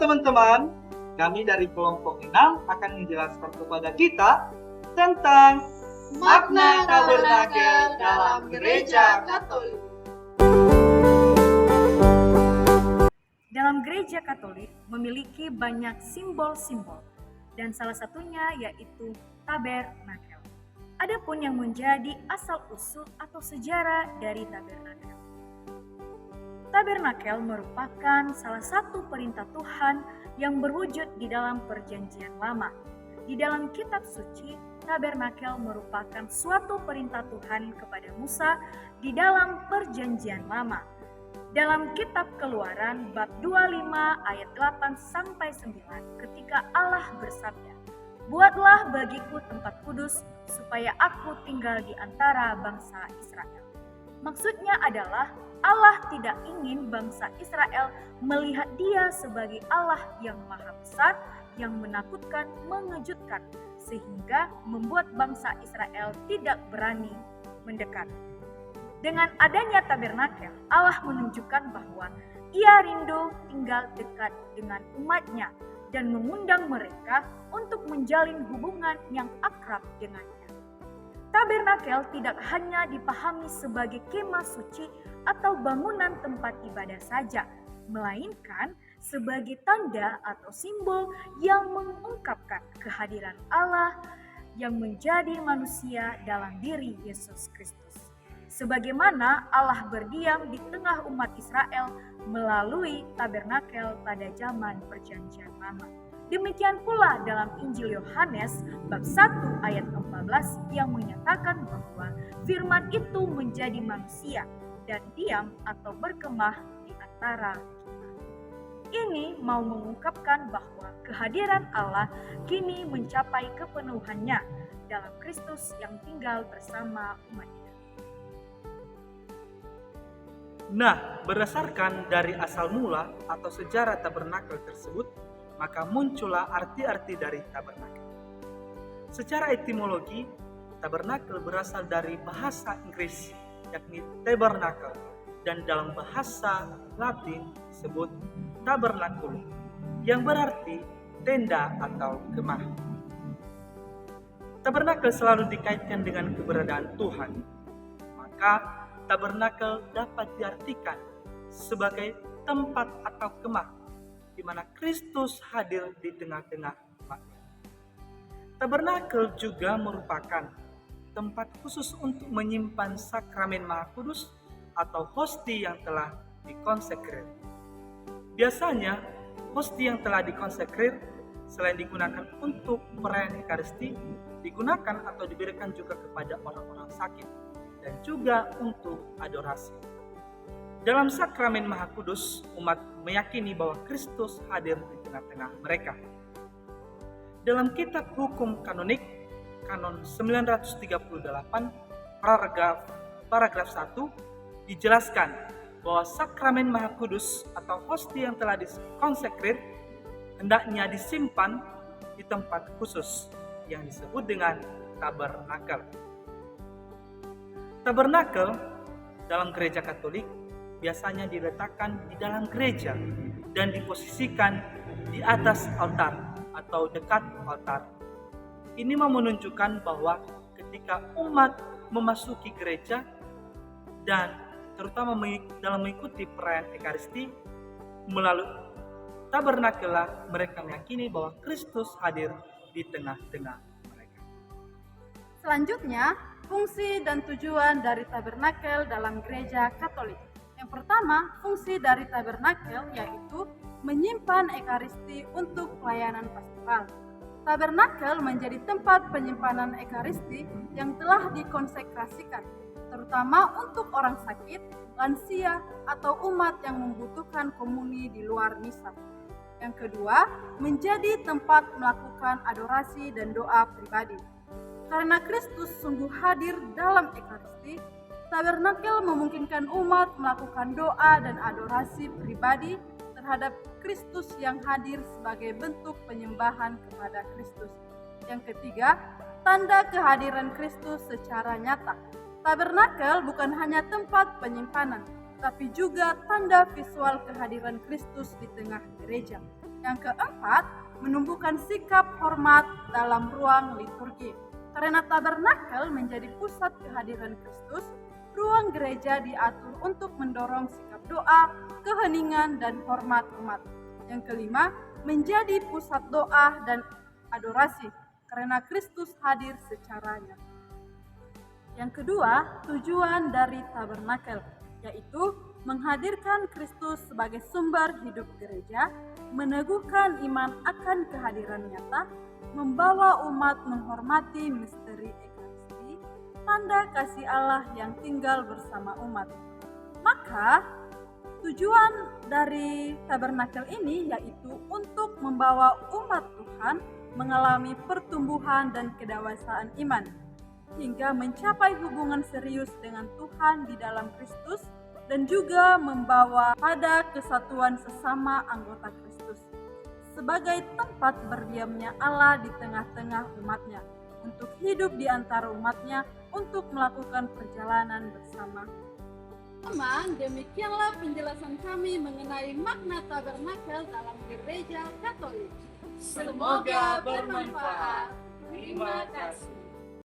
teman-teman, kami dari kelompok 6 akan menjelaskan kepada kita tentang makna tabernakel dalam gereja Katolik. Dalam gereja Katolik memiliki banyak simbol-simbol, dan salah satunya yaitu tabernakel. Adapun yang menjadi asal-usul atau sejarah dari tabernakel. Tabernakel merupakan salah satu perintah Tuhan yang berwujud di dalam Perjanjian Lama. Di dalam kitab suci, tabernakel merupakan suatu perintah Tuhan kepada Musa di dalam Perjanjian Lama. Dalam kitab Keluaran bab 25 ayat 8 sampai 9 ketika Allah bersabda, "Buatlah bagiku tempat kudus supaya aku tinggal di antara bangsa Israel." Maksudnya adalah Allah tidak ingin bangsa Israel melihat Dia sebagai Allah yang maha besar, yang menakutkan, mengejutkan, sehingga membuat bangsa Israel tidak berani mendekat. Dengan adanya tabernakel, Allah menunjukkan bahwa Ia rindu tinggal dekat dengan umatnya dan mengundang mereka untuk menjalin hubungan yang akrab dengannya. Tabernakel tidak hanya dipahami sebagai kemah suci atau bangunan tempat ibadah saja, melainkan sebagai tanda atau simbol yang mengungkapkan kehadiran Allah yang menjadi manusia dalam diri Yesus Kristus. Sebagaimana Allah berdiam di tengah umat Israel melalui tabernakel pada zaman Perjanjian Lama. Demikian pula dalam Injil Yohanes bab 1 ayat 14 yang menyatakan bahwa firman itu menjadi manusia dan diam atau berkemah di antara kita. Ini mau mengungkapkan bahwa kehadiran Allah kini mencapai kepenuhannya dalam Kristus yang tinggal bersama umatnya. Nah, berdasarkan dari asal mula atau sejarah tabernakel tersebut, maka muncullah arti-arti dari tabernakel. Secara etimologi, tabernakel berasal dari bahasa Inggris, yakni tabernacle, dan dalam bahasa Latin disebut tabernaculum, yang berarti tenda atau kemah. Tabernakel selalu dikaitkan dengan keberadaan Tuhan, maka tabernakel dapat diartikan sebagai tempat atau kemah di mana Kristus hadir di tengah-tengah umatnya. Tabernakel juga merupakan tempat khusus untuk menyimpan sakramen Maha Kudus atau hosti yang telah dikonsekrir. Biasanya, hosti yang telah dikonsekrir selain digunakan untuk perayaan Ekaristi, digunakan atau diberikan juga kepada orang-orang sakit dan juga untuk adorasi. Dalam sakramen Maha Kudus, umat meyakini bahwa Kristus hadir di tengah-tengah mereka. Dalam kitab hukum kanonik, kanon 938, paragraf 1, dijelaskan bahwa sakramen Maha Kudus atau hosti yang telah dikonsekrir hendaknya disimpan di tempat khusus yang disebut dengan tabernakel. Tabernakel dalam gereja Katolik biasanya diletakkan di dalam gereja dan diposisikan di atas altar atau dekat altar. Ini mau menunjukkan bahwa ketika umat memasuki gereja dan terutama dalam mengikuti perayaan Ekaristi, melalui tabernakel mereka meyakini bahwa Kristus hadir di tengah-tengah mereka. Selanjutnya, fungsi dan tujuan dari tabernakel dalam gereja Katolik. Yang pertama, fungsi dari tabernakel yaitu menyimpan Ekaristi untuk pelayanan pastoral. Tabernakel menjadi tempat penyimpanan Ekaristi yang telah dikonsekrasikan, terutama untuk orang sakit, lansia, atau umat yang membutuhkan komuni di luar misa. Yang kedua, menjadi tempat melakukan adorasi dan doa pribadi. Karena Kristus sungguh hadir dalam Ekaristi, tabernakel memungkinkan umat melakukan doa dan adorasi pribadi terhadap Kristus yang hadir sebagai bentuk penyembahan kepada Kristus. Yang ketiga, tanda kehadiran Kristus secara nyata. Tabernakel bukan hanya tempat penyimpanan, tapi juga tanda visual kehadiran Kristus di tengah gereja. Yang keempat, menumbuhkan sikap hormat dalam ruang liturgi. Karena tabernakel menjadi pusat kehadiran Kristus, ruang gereja diatur untuk mendorong sikap doa, keheningan, dan hormat umat. Yang kelima, menjadi pusat doa dan adorasi, karena Kristus hadir secara nyata. Yang kedua, tujuan dari tabernakel, yaitu menghadirkan Kristus sebagai sumber hidup gereja, meneguhkan iman akan kehadiran nyata, membawa umat menghormati misteri Ekaristi, tanda kasih Allah yang tinggal bersama umat. Maka, tujuan dari tabernakel ini yaitu untuk membawa umat Tuhan mengalami pertumbuhan dan kedewasaan iman, hingga mencapai hubungan serius dengan Tuhan di dalam Kristus, dan juga membawa pada kesatuan sesama anggota Kristus sebagai tempat berdiamnya Allah di tengah-tengah umatnya, untuk hidup di antara umatnya, untuk melakukan perjalanan bersama. Teman, demikianlah penjelasan kami mengenai makna tabernakel dalam gereja Katolik. Semoga bermanfaat. Terima kasih.